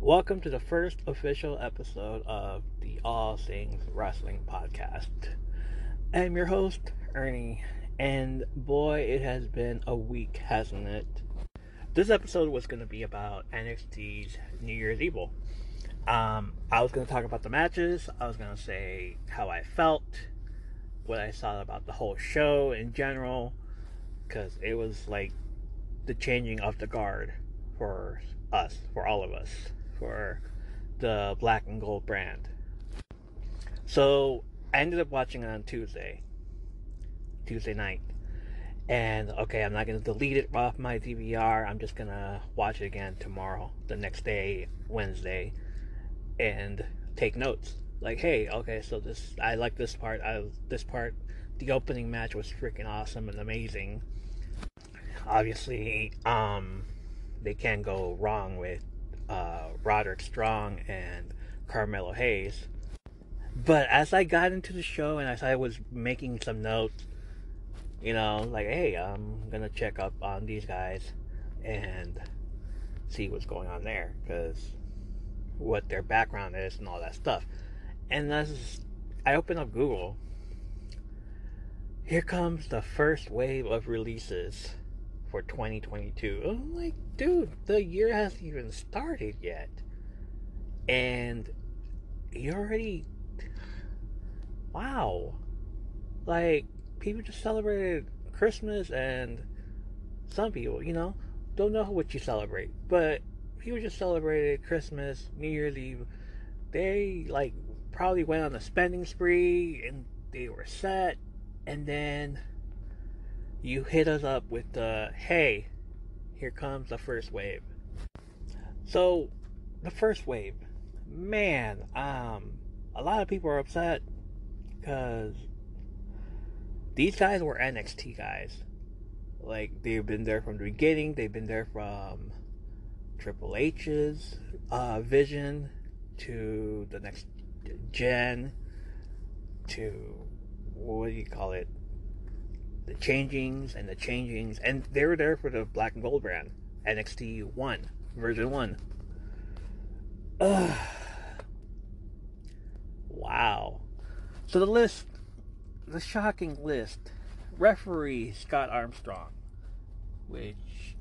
Welcome to the first official episode of the All Things Wrestling podcast. I'm your host, Ernie, and boy, it has been a week, hasn't it? This episode was going to be about NXT's New Year's Evil. I was going to talk about the matches, I was going to say how I felt, what I thought about the whole show in general, because it was like the changing of the guard for us, for all of us, for the black and gold brand. So I ended up watching it on Tuesday night. And okay, I'm not going to delete it off my DVR. I'm just going to watch it again tomorrow, the next day, Wednesday, and take notes. Like, hey, okay, so I like this part. The opening match was freaking awesome and amazing. Obviously, they can't go wrong with Roderick Strong and Carmelo Hayes. But as I got into the show and as I was making some notes, like, hey, I'm gonna check up on these guys and see what's going on there, because what their background is and all that stuff. And as I open up Google, here comes the first wave of releases for 2022. I'm like, dude, the year hasn't even started yet, and you already, wow, like, people just celebrated Christmas, and some people, don't know what you celebrate, but people just celebrated Christmas, New Year's Eve. They, like, probably went on a spending spree, and they were set, and then you hit us up with the, hey, here comes the first wave. So, the first wave, man, a lot of people are upset because these guys were NXT guys. Like, they've been there from the beginning. They've been there from Triple H's vision to the next gen to, what do you call it? The changings, and they were there for the black and gold brand, NXT 1, version 1. Wow. So the shocking list: referee Scott Armstrong, which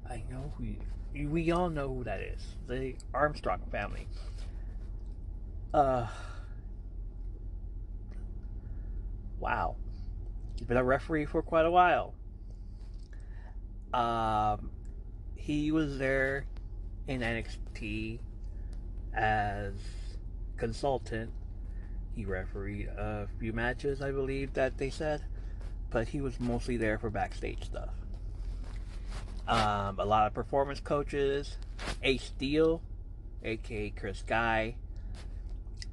I know we all know who that is, the Armstrong family. Wow. He's been a referee for quite a while. He was there in NXT as consultant. He refereed a few matches, I believe that they said, but he was mostly there for backstage stuff. A lot of performance coaches: Ace Steel, aka Chris Guy,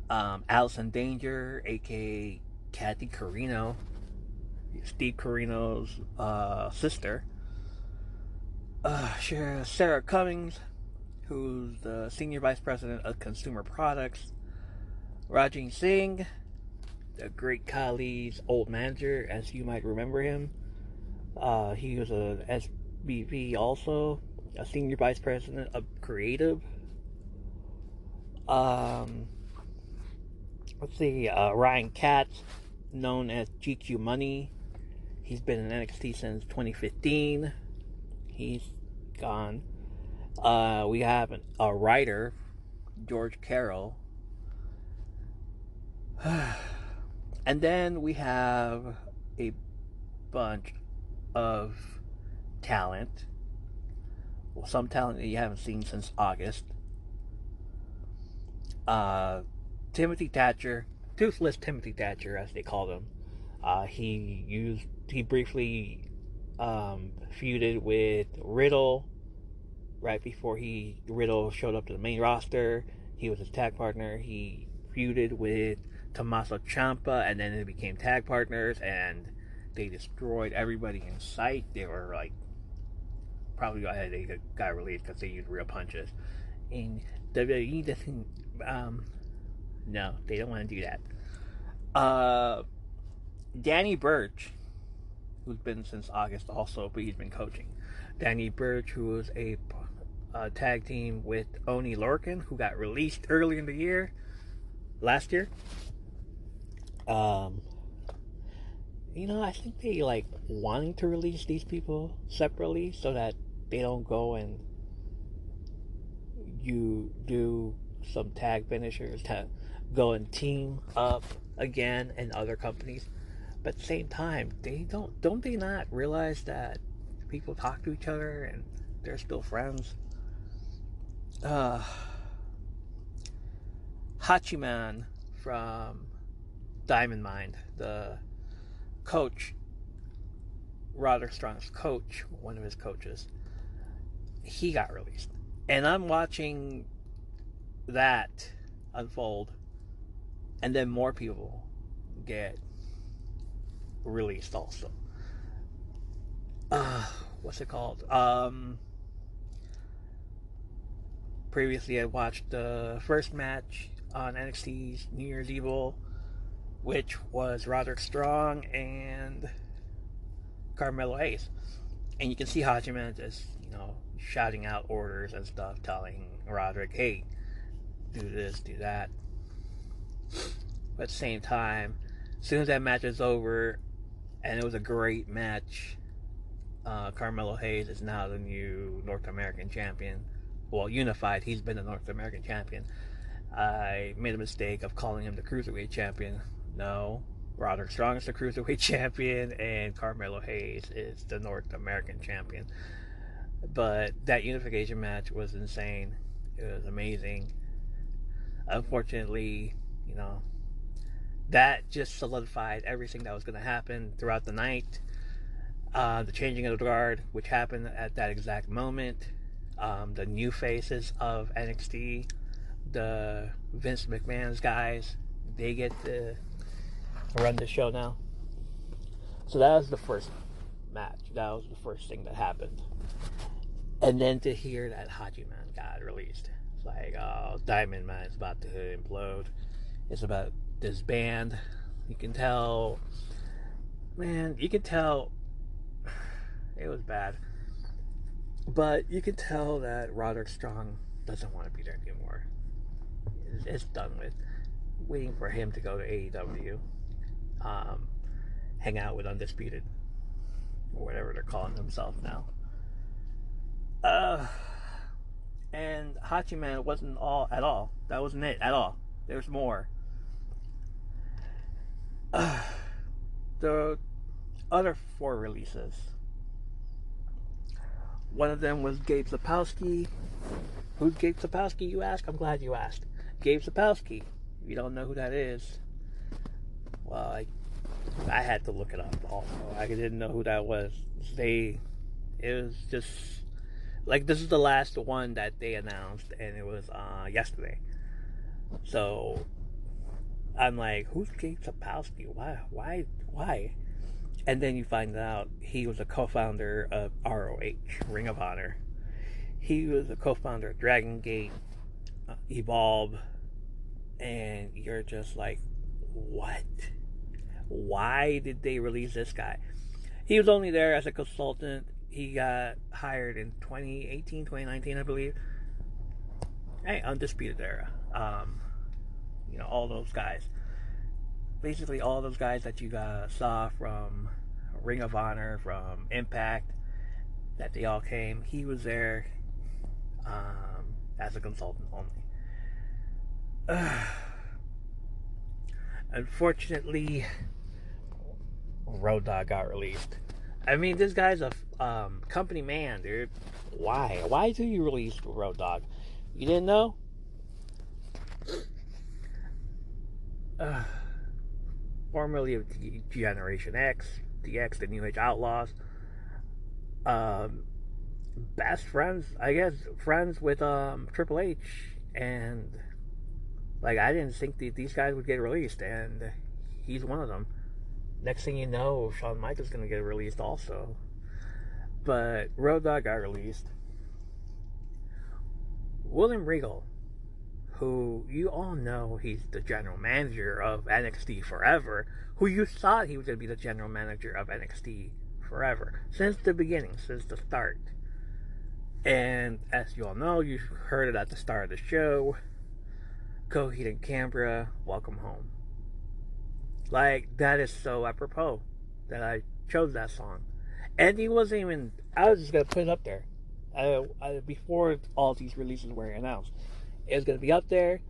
Allison Danger, aka Kathy Carino, Steve Carino's sister. Sarah Cummings, who's the Senior Vice President of Consumer Products. Rajin Singh, the Great Khali's old manager, as you might remember him. He was a SVP also, a Senior Vice President of Creative. Ryan Katz, known as GQ Money. He's been in NXT since 2015. He's gone. We have a writer, George Carroll. And then we have a bunch of talent. Well, some talent that you haven't seen since August. Timothy Thatcher, Toothless Timothy Thatcher, as they called him. He briefly feuded with Riddle right before Riddle showed up to the main roster. He was his tag partner. He feuded with Tommaso Ciampa, and then they became tag partners, and they destroyed everybody in sight. They were like, probably they got released because they used real punches. And WWE doesn't, no, they don't want to do that. Danny Burch, who's been since August also, but he's been coaching. Danny Burch, who was a a tag team with Oni Lorcan, who got released early in the year, last year. I think they like wanting to release these people separately so that they don't go and you do some tag finishers to go and team up again in other companies. But at the same time, don't they not realize that people talk to each other and they're still friends? Hachiman from Diamond Mine, the coach, Roderick Strong's coach, one of his coaches, he got released. And I'm watching that unfold, and then more people get released also. What's it called? Previously I watched the first match on NXT's New Year's Evil, which was Roderick Strong and Carmelo Hayes. And you can see Hachiman just, shouting out orders and stuff, telling Roderick, hey, do this, do that. But at the same time, as soon as that match is over, and it was a great match, Carmelo Hayes is now the new North American champion. Well, unified, he's been the North American champion. I made a mistake of calling him the Cruiserweight champion. No, Roderick Strong is the Cruiserweight champion, and Carmelo Hayes is the North American champion. But that unification match was insane. It was amazing. Unfortunately, that just solidified everything that was going to happen throughout the night. The changing of the guard, which happened at that exact moment. The new faces of NXT, the Vince McMahon's guys, they get to run the show now. So that was the first match. That was the first thing that happened. And then to hear that Hachiman got released, it's like, oh, Diamond Man is about to implode. It's about this band. You can tell, it was bad. But you can tell that Roderick Strong doesn't want to be there anymore. It's done with. Waiting for him to go to AEW, hang out with Undisputed, or whatever they're calling themselves now. And Hachiman wasn't all at all. That wasn't it at all. There's more. The other 4 releases. One of them was Gabe Sapolsky. Who's Gabe Sapolsky, you ask? I'm glad you asked. Gabe Sapolsky. If you don't know who that is, well, I had to look it up also. I didn't know who that was. It was just like, this is the last one that they announced, and it was yesterday. So I'm like, who's Gabe Sapolsky? Why? And then you find out he was a co-founder of ROH, Ring of Honor. He was a co-founder of Dragon Gate, Evolve, and you're just like, what? Why did they release this guy? He was only there as a consultant. He got hired in 2018, 2019, I believe. Hey, Undisputed Era. All those guys. Basically, all those guys that you saw from Ring of Honor, from Impact, that they all came. He was there as a consultant only. Unfortunately, Road Dogg got released. I mean, this guy's a company man, dude. Why? Why do you release Road Dogg? You didn't know? Formerly of Generation X, DX, the New Age Outlaws. Best friends, I guess, friends with Triple H, and like, I didn't think these guys would get released, and he's one of them. Next thing you know, Shawn Michaels gonna get released also. But Road Dogg got released. William Regal, who you all know he's the general manager of NXT forever, who you thought he was going to be the general manager of NXT forever, since the beginning, since the start. And as you all know, you heard it at the start of the show. Coheed and Cambria, Welcome Home. Like, that is so apropos that I chose that song. And he wasn't even, I was just going to put it up there. Before all these releases were announced, it was going to be up there.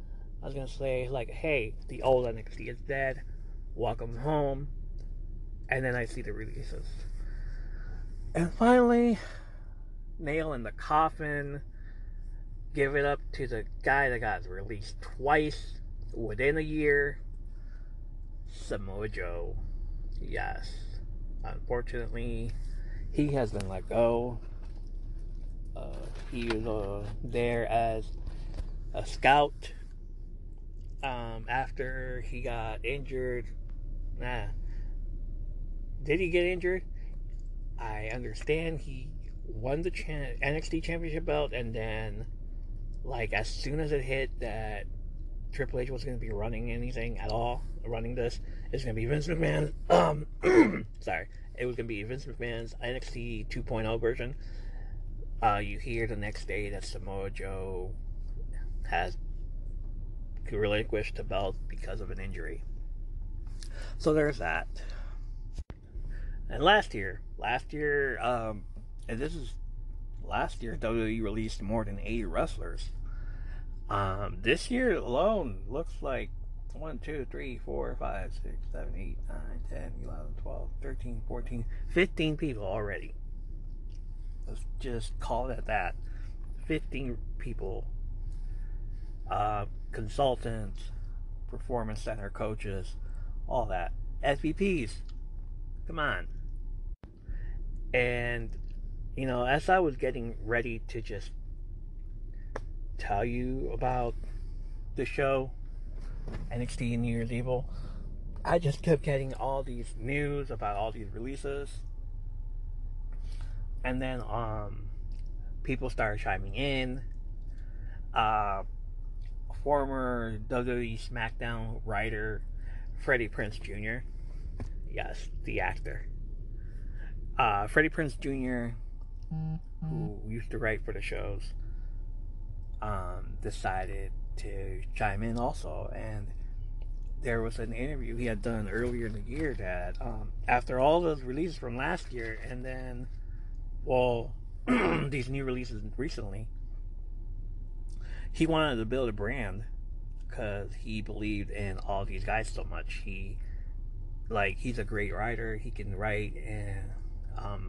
I was going to say, like, hey, the old NXT is dead. Welcome home. And then I see the releases. And finally, nail in the coffin. Give it up to the guy that got released twice within a year. Samoa Joe. Yes. Unfortunately, he has been let go. He was there as a scout after he got injured. Did he get injured? I understand he won the NXT Championship belt, and then, like, as soon as it hit that Triple H was going to be running anything at all, running this, it's going to be Vince McMahon. Sorry. It was going to be Vince McMahon's NXT 2.0 version. You hear the next day that Samoa Joe has relinquished the belt because of an injury. So there's that. And last year, and this is last year, WWE released more than 80 wrestlers. This year alone looks like 1, 2, 3, 4, 5, 6, 7, 8, 9, 10, 11, 12, 13, 14, 15 people already. Let's just call it at that. 15 people. Consultants, performance center coaches, all that. SVPs. Come on. And, as I was getting ready to just tell you about the show, NXT New Year's Evil, I just kept getting all these news about all these releases. And then people started chiming in. Former WWE SmackDown writer Freddie Prinze Jr. Yes, the actor. Freddie Prinze Jr., who used to write for the shows, decided to chime in also. And there was an interview he had done earlier in the year that after all those releases from last year, and then, these new releases recently, he wanted to build a brand because he believed in all these guys so much. He's a great writer. He can write and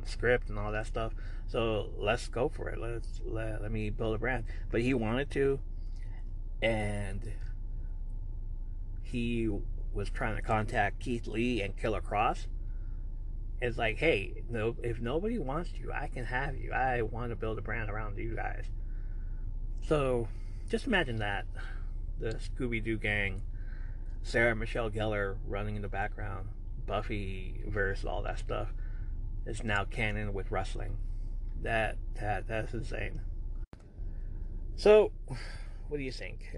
script and all that stuff. So let's go for it. Let me build a brand. But he wanted to, and he was trying to contact Keith Lee and Killer Cross. It's like, hey, no, if nobody wants you, I can have you. I want to build a brand around you guys. So just imagine that. The Scooby-Doo gang, Sarah Michelle Gellar running in the background, Buffy verse, all that stuff is now canon with wrestling. That's insane. So, what do you think?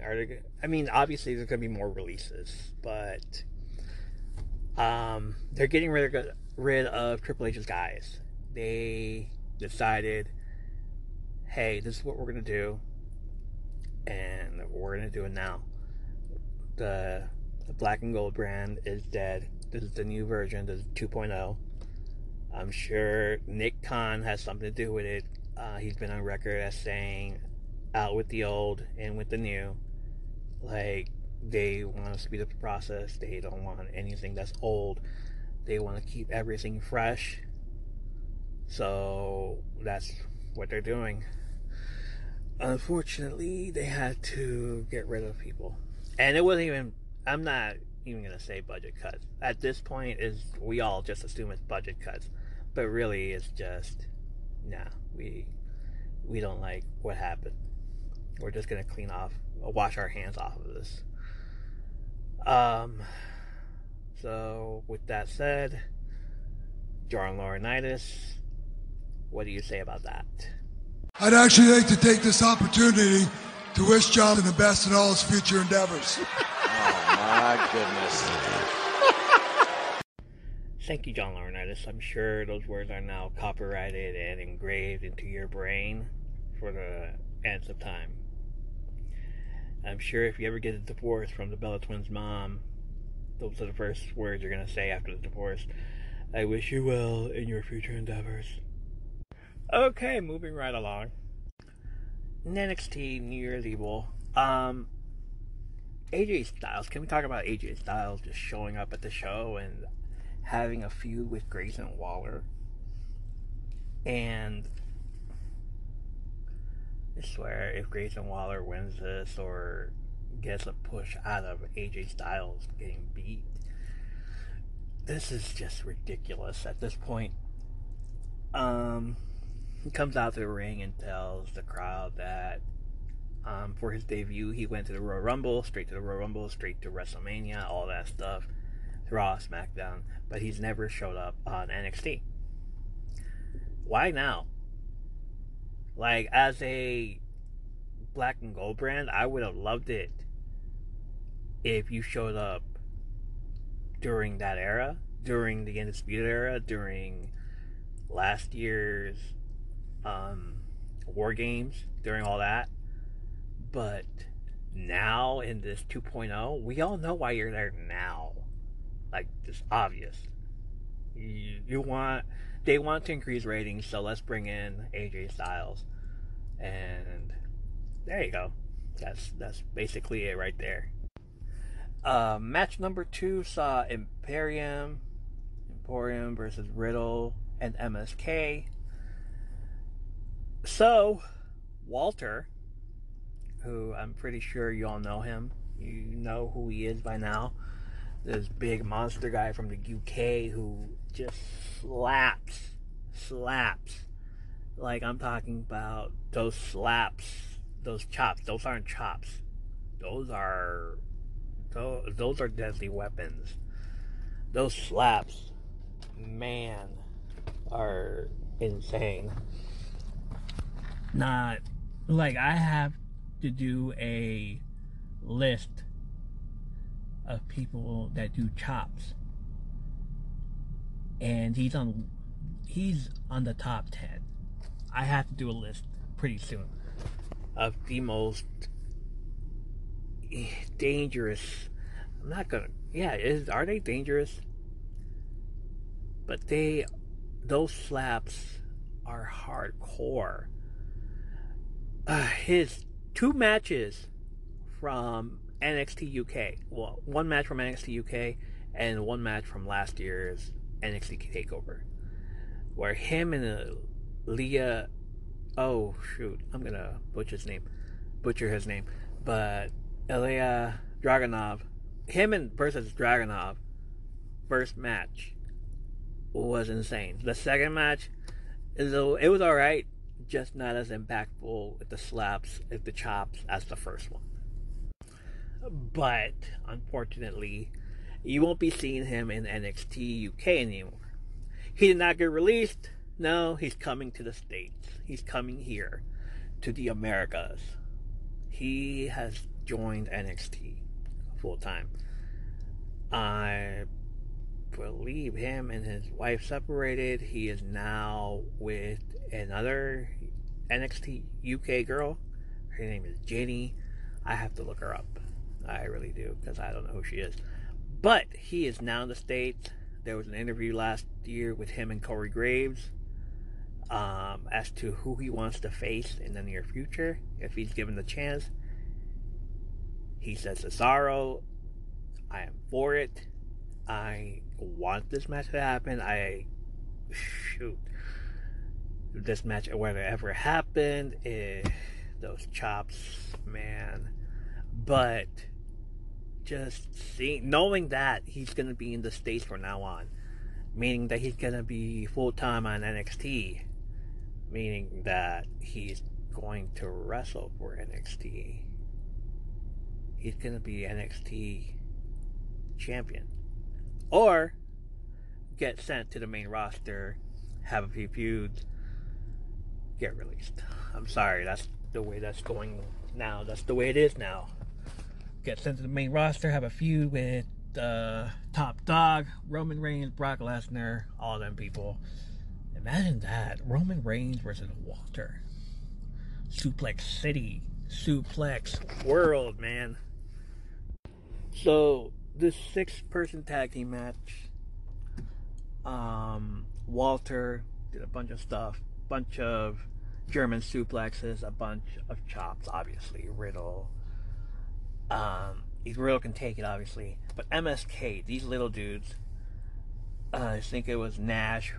Obviously there's going to be more releases, but they're getting rid of Triple H's guys. They decided, hey, this is what we're going to do, and we're going to do it now. The Black and Gold brand is dead. This is the new version. This is 2.0. I'm sure Nick Khan has something to do with it. He's been on record as saying, out with the old, in with the new. Like, they want to speed up the process. They don't want anything that's old. They want to keep everything fresh. So that's what they're doing. Unfortunately, they had to get rid of people. And it wasn't even, I'm not even going to say budget cuts. At this point, we all just assume it's budget cuts. But really, it's just, we don't like what happened. We're just going to wash our hands off of this. So, with that said, John Laurinaitis, what do you say about that? I'd actually like to take this opportunity to wish Jonathan the best in all his future endeavors. Oh, my goodness. Thank you, John Laurinaitis. I'm sure those words are now copyrighted and engraved into your brain for the ends of time. I'm sure if you ever get a divorce from the Bella Twins' mom, those are the first words you're going to say after the divorce. I wish you well in your future endeavors. Okay, moving right along. NXT New Year's Evil. AJ Styles. Can we talk about AJ Styles just showing up at the show and having a feud with Grayson Waller? And I swear, if Grayson Waller wins this or gets a push out of AJ Styles getting beat, this is just ridiculous at this point. He comes out to the ring and tells the crowd that for his debut, he went to the Royal Rumble, straight to WrestleMania, all that stuff, Raw, SmackDown, but he's never showed up on NXT. Why now? Like, as a black and gold brand, I would have loved it if you showed up during that era, during the Undisputed era, during last year's War Games, during all that. But now in this 2.0, we all know why you're there now. Like, it's obvious. They want to increase ratings, so let's bring in AJ Styles. And there you go. That's basically it right there. Match number 2 saw Emporium versus Riddle and MSK. So, Walter, who I'm pretty sure you all know him. You know who he is by now. This big monster guy from the UK who just slaps. Like, I'm talking about those slaps, those chops. Those aren't chops. Those are deadly weapons. Those slaps, man, are insane. Not like I have to do a list of people that do chops, and he's on the top 10. I have to do a list pretty soon of the most dangerous. Are they dangerous? But those slaps are hardcore. His 2 matches from NXT UK. Well, 1 match from NXT UK and 1 match from last year's NXT TakeOver, where him and Leah. Oh shoot, I'm gonna butcher his name, but Ilya Dragunov, versus Dragunov, first match was insane. The second match, it was alright, just not as impactful with the slaps, with the chops as the first one. But unfortunately, you won't be seeing him in NXT UK anymore. He did not get released. No, he's coming to the States. He's coming here to the Americas. He has joined NXT full time. I believe him and his wife separated. He is now with another NXT UK girl. Her name is Jenny. I have to look her up. I really do, because I don't know who she is. But he is now in the States. There was an interview last year with him and Corey Graves as to who he wants to face in the near future, if he's given the chance. He says Cesaro. I am for it. I want this match to happen. This match, whatever happened, those chops, man. But just knowing that he's going to be in the States from now on, meaning that he's going to be full-time on NXT, meaning that he's going to wrestle for NXT. He's going to be NXT champion. Or get sent to the main roster, have a few feuds, get released. I'm sorry, that's the way that's going now. That's the way it is now. Get sent to the main roster, have a feud with Top Dog, Roman Reigns, Brock Lesnar, all them people. Imagine that. Roman Reigns versus Walter. Suplex City, Suplex World, man. So this 6-person tag team match, Walter did a bunch of stuff, bunch of German suplexes, a bunch of chops, obviously. Riddle, Riddle can take it, obviously, but MSK, these little dudes, I think it was Nash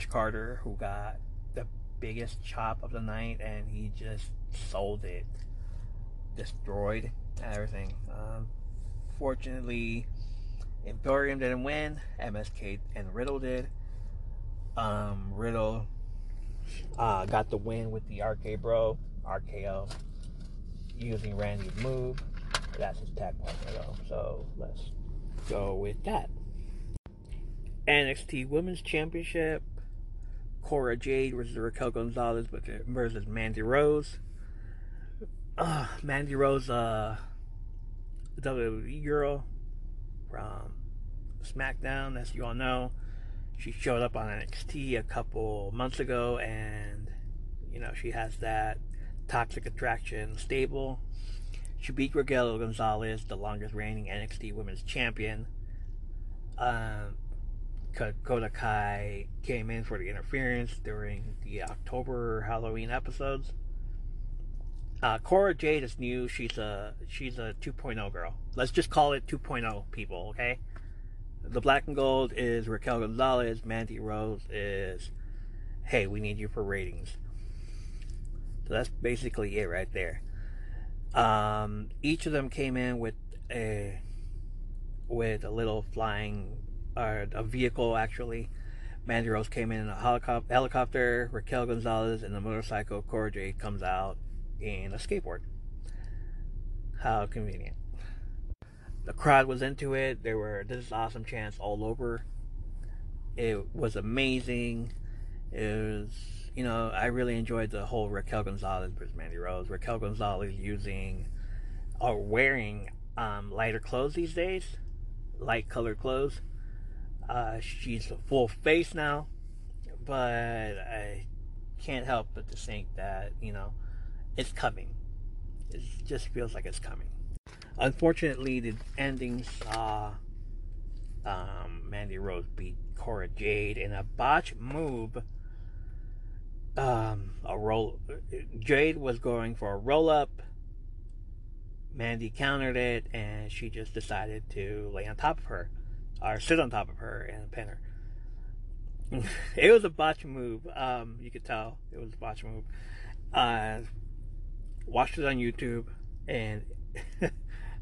Carter who got the biggest chop of the night, and he just sold it, destroyed everything. Fortunately, Imperium didn't win. MSK and Riddle did. Riddle got the win with the RKO, using Randy's move. That's his tag partner, though. So let's go with that. NXT Women's Championship. Cora Jade versus Raquel Gonzalez versus Mandy Rose. Mandy Rose, WWE girl from SmackDown, as you all know. She showed up on NXT a couple months ago, and she has that toxic attraction stable. She beat Raquel Gonzalez, the longest reigning NXT Women's Champion. Dakota Kai came in for the interference during the October Halloween episodes. Cora Jade is new. She's a 2.0 girl. Let's just call it 2.0, people, okay? The black and gold is Raquel Gonzalez. Mandy Rose is, hey, we need you for ratings. So that's basically it right there. Each of them came in with a little flying, a vehicle, actually. Mandy Rose came in a helicopter. Raquel Gonzalez in a motorcycle. Cora Jade comes out in a skateboard. How convenient. The crowd was into it. This is awesome chants all over. It was amazing. It was, I really enjoyed the whole Raquel Gonzalez versus Mandy Rose. Raquel Gonzalez wearing lighter clothes these days, light colored clothes. She's a full face now, but I can't help but to think that it's coming. It just feels like it's coming. Unfortunately, the ending saw Mandy Rose beat Cora Jade in a botch move. Jade was going for a roll up. Mandy countered it, and she just decided to lay on top of her, or sit on top of her and pin her. It was a botch move. You could tell it was a botch move. Watched it on YouTube, and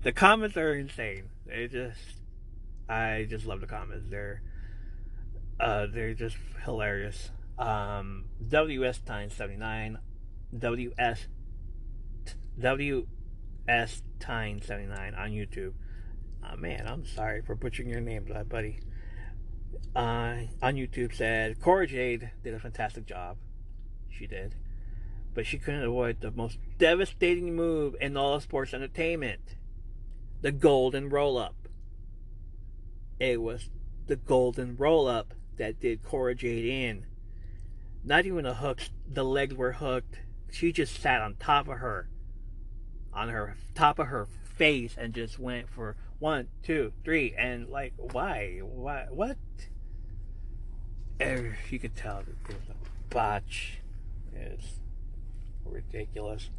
the comments are insane. I just love the comments. They're just hilarious. WS times 79, WS times 79 on YouTube. Man, I'm sorry for butchering your name, buddy. On YouTube said Cora Jade did a fantastic job. She did, but she couldn't avoid the most devastating move in all of sports entertainment: the golden roll-up. It was the golden roll-up that did Cora Jade in. Not even a hook. The legs were hooked. She just sat on top of her face, and just went for 1, 2, 3, and why? What? You could tell that it was a botch. It's ridiculous.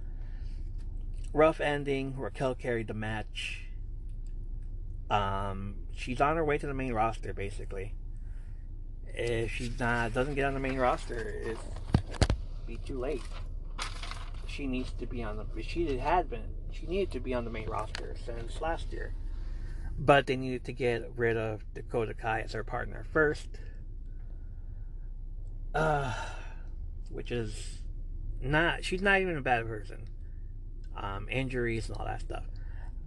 Rough ending. Raquel carried the match. She's on her way to the main roster, basically. If she doesn't get on the main roster, it'll be too late. She needs to be on the. She needed to be on the main roster since last year, but they needed to get rid of Dakota Kai as her partner first. Which is not. She's not even a bad person. Injuries and all that stuff.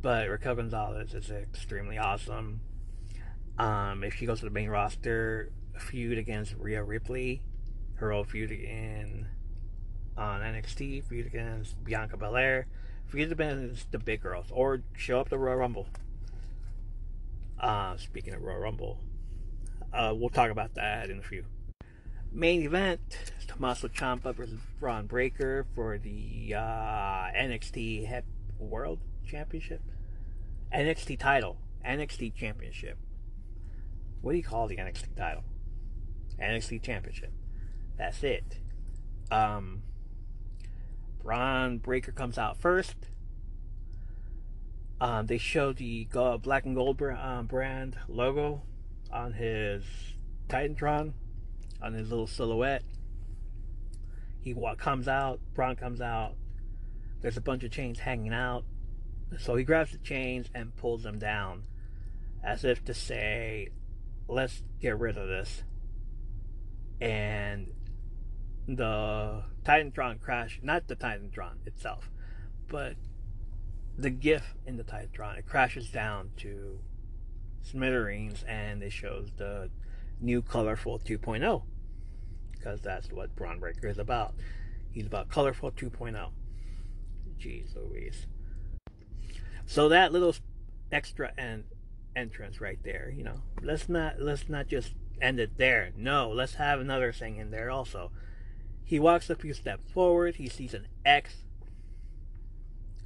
But Raquel Gonzalez is extremely awesome. If she goes to the main roster, feud against Rhea Ripley, her old feud on NXT, feud against Bianca Belair, feud against the big girls, or show up the Royal Rumble. Speaking of Royal Rumble, we'll talk about that in a few. Main event: Tommaso Ciampa versus Braun Breaker for the NXT World Championship, NXT title, NXT Championship. What do you call the NXT title? NXT Championship. That's it. Braun Breaker comes out first. They show the black and gold brand logo on his Titantron, on his little silhouette. Braun comes out. There's a bunch of chains hanging out. So he grabs the chains and pulls them down, as if to say, let's get rid of this. And the Titantron crashed, not the Titantron itself, but the GIF in the Titantron, it crashes down to smithereens, and it shows the new Colorful 2.0, because that's what Braun Breaker is about. He's about Colorful 2.0. Jeez Louise. So that little extra entrance right there, let's not just end it there. No, let's have another thing in there also. He walks a few steps forward. He sees an X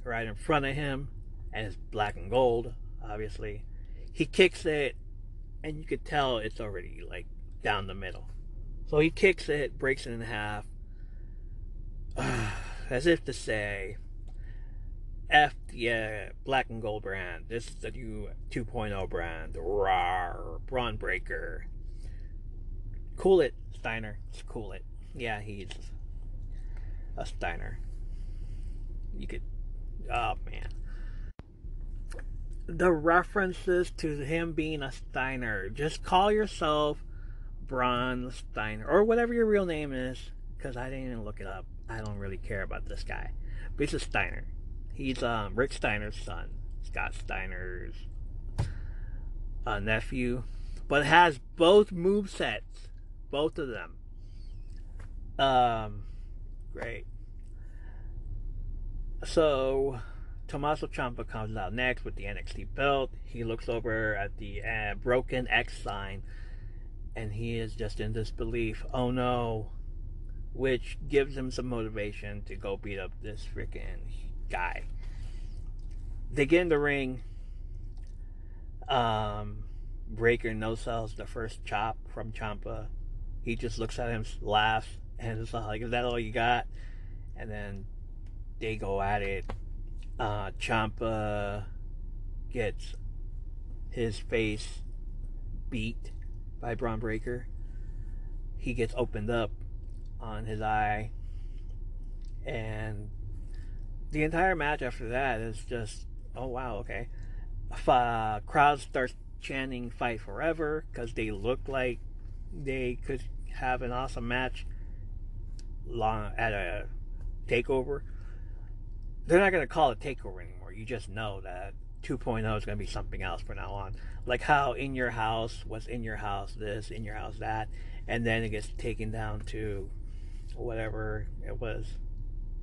right in front of him, and it's black and gold, obviously. He kicks it, and you could tell it's already like down the middle. So he kicks it, breaks it in half, as if to say, F the black and gold brand. This is the new 2.0 brand. Rawr, Braun Breaker. Cool it, Steiner. Just cool it. Yeah, he's a Steiner. You could... Oh, man. The references to him being a Steiner. Just call yourself Braun Steiner. Or whatever your real name is. Because I didn't even look it up. I don't really care about this guy. But he's a Steiner. He's Rick Steiner's son. Scott Steiner's nephew. But has both movesets. Both of them. Great. So, Tommaso Ciampa comes out next with the NXT belt. He looks over at the broken X sign, and he is just in disbelief. Oh no. Which gives him some motivation to go beat up this freaking guy. They get in the ring. Breaker no-sells the first chop from Ciampa. He just looks at him, laughs, and it's like, is that all you got? And then they go at it. Ciampa gets his face beat by Braun Breaker. He gets opened up on his eye. And the entire match after that is just, oh wow, okay. Crowd starts chanting "Fight Forever" because they look like they could have an awesome match at a takeover. They're not going to call it takeover anymore. You just know that 2.0 is going to be something else from now on. Like how In Your House was In Your House this, In Your House that, and then it gets taken down to whatever it was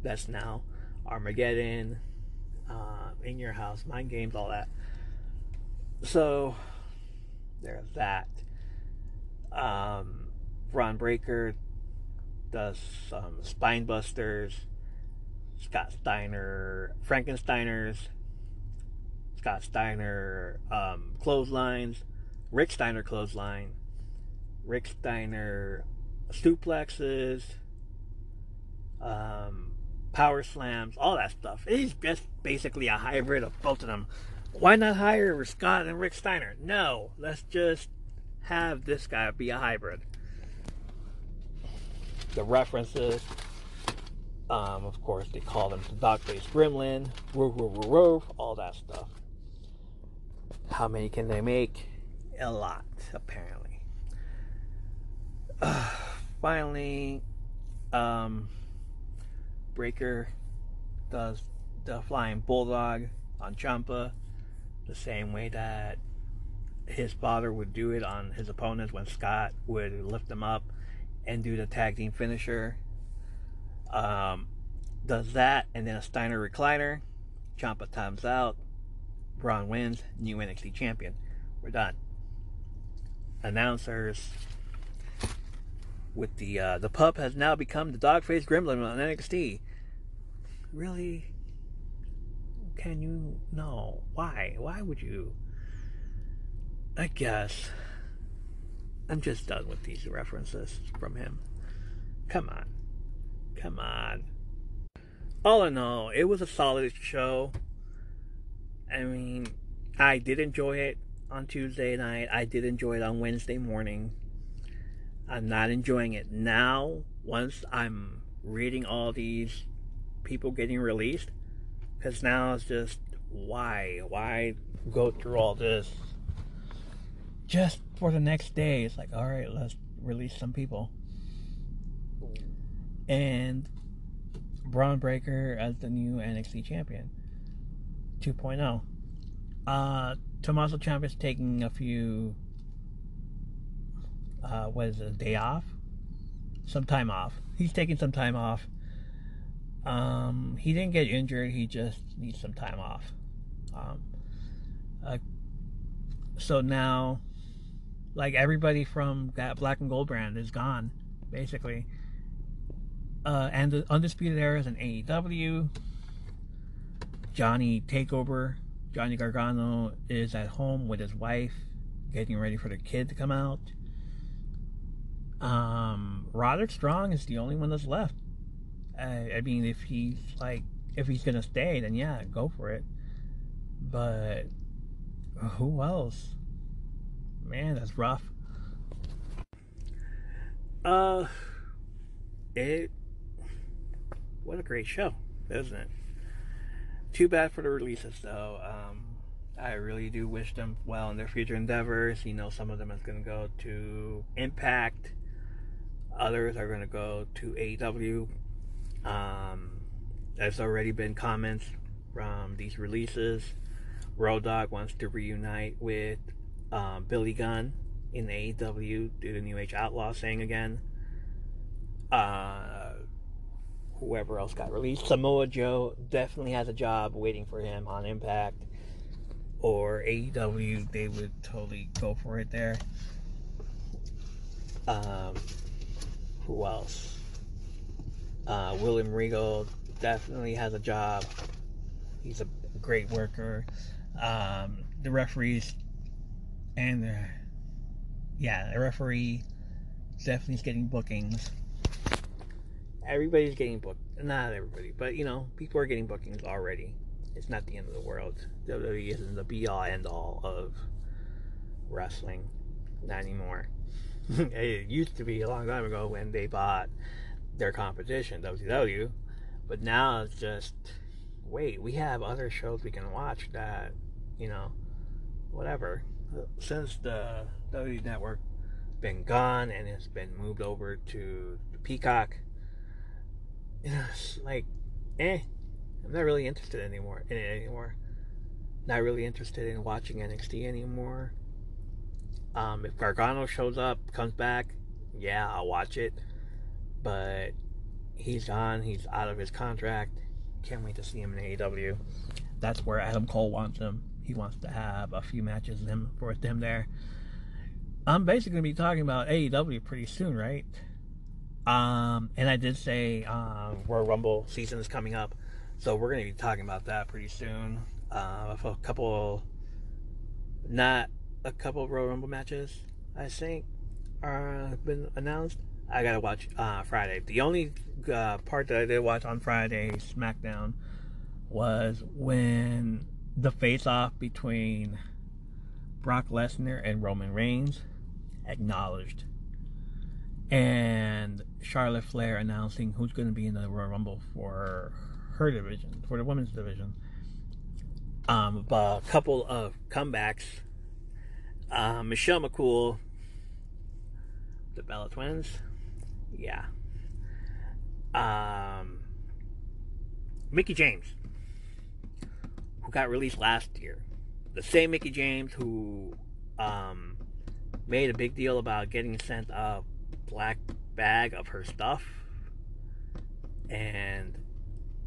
that's now Armageddon, In Your House, Mind Games, all that. So there's that. Braun Breaker does some spine busters. Scott Steiner, Frankensteiners, Scott Steiner clotheslines, Rick Steiner clothesline, Rick Steiner suplexes, power slams, all that stuff. He's just basically a hybrid of both of them. Why not hire Scott and Rick Steiner? No, let's just have this guy be a hybrid. The references, of course, they call them the Dog-Faced Gremlin, all that stuff. How many can they make? A lot, apparently. Finally, Breaker does the Flying Bulldog on Ciampa, the same way that his father would do it on his opponents when Scott would lift him up and do the tag team finisher. Does that, and then a Steiner recliner. Ciampa times out. Braun wins. New NXT champion. We're done. Announcers. with the pup has now become the dog-faced gremlin on NXT. Really? Can you? No. Why? Why would you? I guess. I'm just done with these references from him. Come on. Come on. All in all, it was a solid show. I mean, I did enjoy it on Tuesday night. I did enjoy it on Wednesday morning. I'm not enjoying it now once I'm reading all these people getting released. Because now it's just, why? Why go through all this just for the next day? It's like, alright, let's release some people. And Braun Breaker as the new NXT champion 2.0. Tommaso Ciampa's taking a few what is it, a day off? Some time off. He's taking some time off. He didn't get injured, he just needs some time off. So now, like, everybody from that Black and Gold brand is gone, basically. And the Undisputed Era is in AEW. Johnny Gargano is at home with his wife, getting ready for the kid to come out. Roderick Strong is the only one that's left. I mean, if he's gonna stay, then yeah, go for it. But who else? Man, that's rough. What a great show, isn't it? Too bad for the releases, though. I really do wish them well in their future endeavors. Some of them is going to go to Impact. Others are going to go to AEW. There's already been comments from these releases. Road Dogg wants to reunite with Billy Gunn in AEW due to New Age Outlaw saying again. Whoever else got released. Samoa Joe definitely has a job waiting for him on Impact or AEW. They would totally go for it there. Who else? William Regal definitely has a job. He's a great worker. The referees and the referee definitely is getting bookings. Everybody's getting booked. Not everybody, but people are getting bookings already. It's not the end of the world. WWE isn't the be-all, end-all of wrestling. Not anymore. It used to be a long time ago when they bought their competition, WCW. But now it's just, wait, we have other shows we can watch that, whatever. Since the WWE Network been gone and it's been moved over to the Peacock, it's like, I'm not really interested in it anymore. Not really interested in watching NXT anymore. If Gargano shows up, comes back, yeah, I'll watch it. But he's gone. He's out of his contract. Can't wait to see him in AEW. That's where Adam Cole wants him. He wants to have a few matches with him there. I'm basically going to be talking about AEW pretty soon, right? And I did say Royal Rumble season is coming up, so we're going to be talking about that pretty soon. Not a couple of Royal Rumble matches, I think, have been announced. I gotta watch Friday. The only part that I did watch on Friday, SmackDown, was when the face-off between Brock Lesnar and Roman Reigns acknowledged. And Charlotte Flair announcing who's going to be in the Royal Rumble for her division, for the women's division. But a couple of comebacks. Michelle McCool, the Bella Twins. Yeah. Mickie James, who got released last year. The same Mickie James who made a big deal about getting sent a black bag of her stuff, and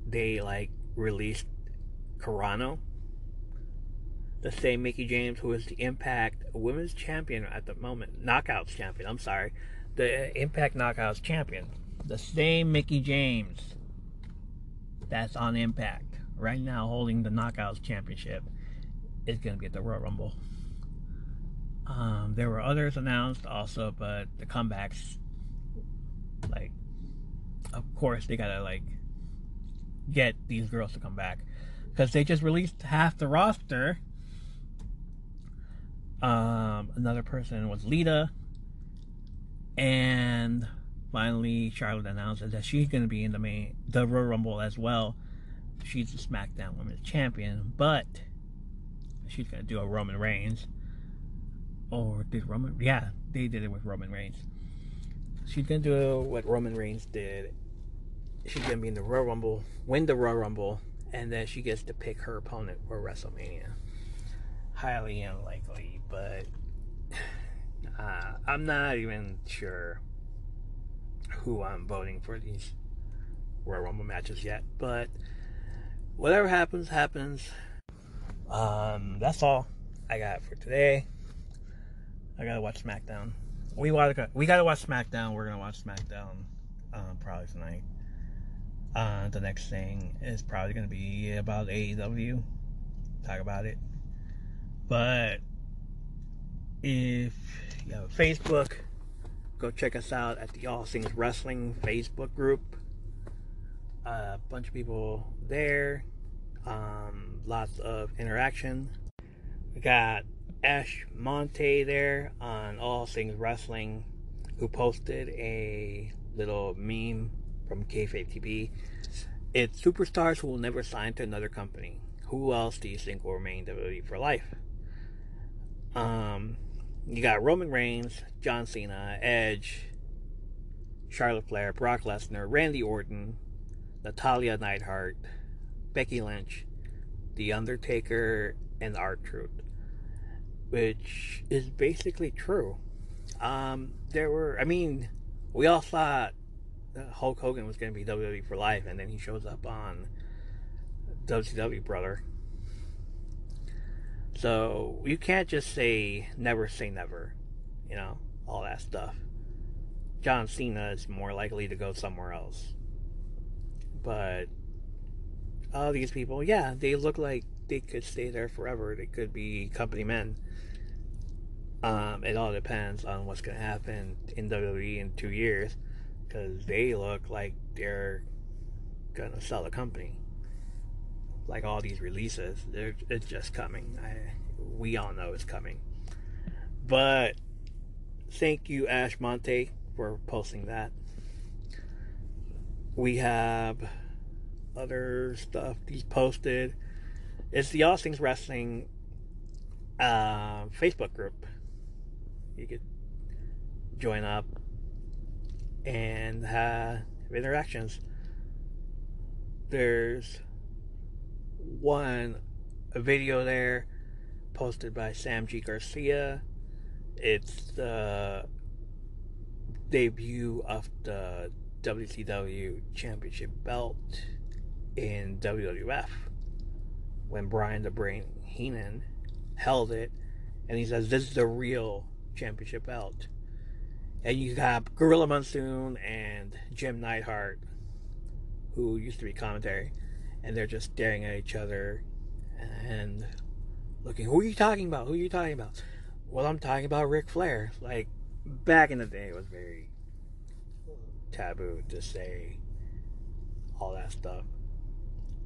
they released Carano. The same Mickie James who is the Impact Women's Champion at the moment, Knockouts Champion, I'm sorry, the Impact Knockouts champion, the same Mickey James that's on Impact right now holding the Knockouts championship, is going to be at the Royal Rumble. There were others announced also, but the comebacks, like, of course they gotta like get these girls to come back because they just released half the roster. Another person was Lita, and finally Charlotte announced that she's going to be in the Royal Rumble as well. She's the SmackDown Women's Champion, but she's going to do a Roman Reigns. Or did Roman? Yeah, they did it with Roman Reigns. She's going to do what Roman Reigns did. She's going to be in the Royal Rumble, win the Royal Rumble, and then she gets to pick her opponent for WrestleMania. Highly unlikely, but I'm not even sure who I'm voting for these Royal Rumble matches yet. But whatever happens, happens. That's all I got for today. I gotta watch SmackDown. We gotta watch SmackDown. We're gonna watch SmackDown probably tonight. The next thing is probably gonna be about AEW. Talk about it. But if you have a Facebook, go check us out at the All Things Wrestling Facebook group. A bunch of people there. Lots of interaction. We got Ash Monte there on All Things Wrestling, who posted a little meme from Kayfabe TV. It's superstars who will never sign to another company. Who else do you think will remain WWE for life? You got Roman Reigns, John Cena, Edge, Charlotte Flair, Brock Lesnar, Randy Orton, Natalya Neidhart, Becky Lynch, The Undertaker, and R-Truth, which is basically true. We all thought Hulk Hogan was going to be WWE for life, and then he shows up on WCW, brother. So you can't just say never say never, all that stuff. John Cena is more likely to go somewhere else. But all these people, yeah, they look like they could stay there forever. They could be company men. It all depends on what's going to happen in WWE in 2 years, because they look like they're going to sell the company. Like all these releases, it's just coming. We all know it's coming. But thank you, Ash Monte, for posting that. We have other stuff he's posted. It's the All Things Wrestling Facebook group. You could join up and have interactions. There's a video there posted by Sam G. Garcia. It's the debut of the WCW Championship belt in WWF when Brian the Brain Heenan held it, and he says this is the real championship belt. And you got Gorilla Monsoon and Jim Neidhart, who used to be commentary, and they're just staring at each other and looking, who are you talking about? Well, I'm talking about Ric Flair. Like, back in the day, it was very taboo to say all that stuff.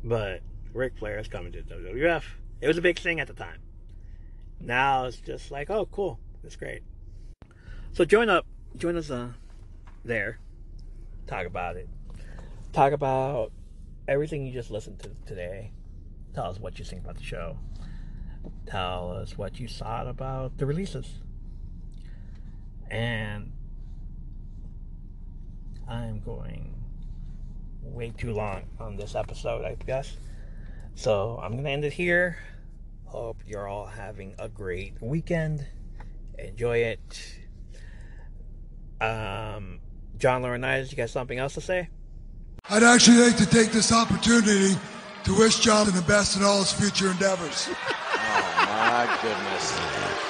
But Ric Flair is coming to WWF. It was a big thing at the time. Now it's just like, oh, cool. That's great. So join us there. Talk about it. Talk about everything you just listened to today. Tell us what you think about the show. Tell us what you thought about the releases. And I'm going way too long on this episode, I guess. So I'm going to end it here. Hope you're all having a great weekend. Enjoy it. John Laurinaitis, you got something else to say? I'd actually like to take this opportunity to wish Jonathan the best in all his future endeavors. Oh, my goodness.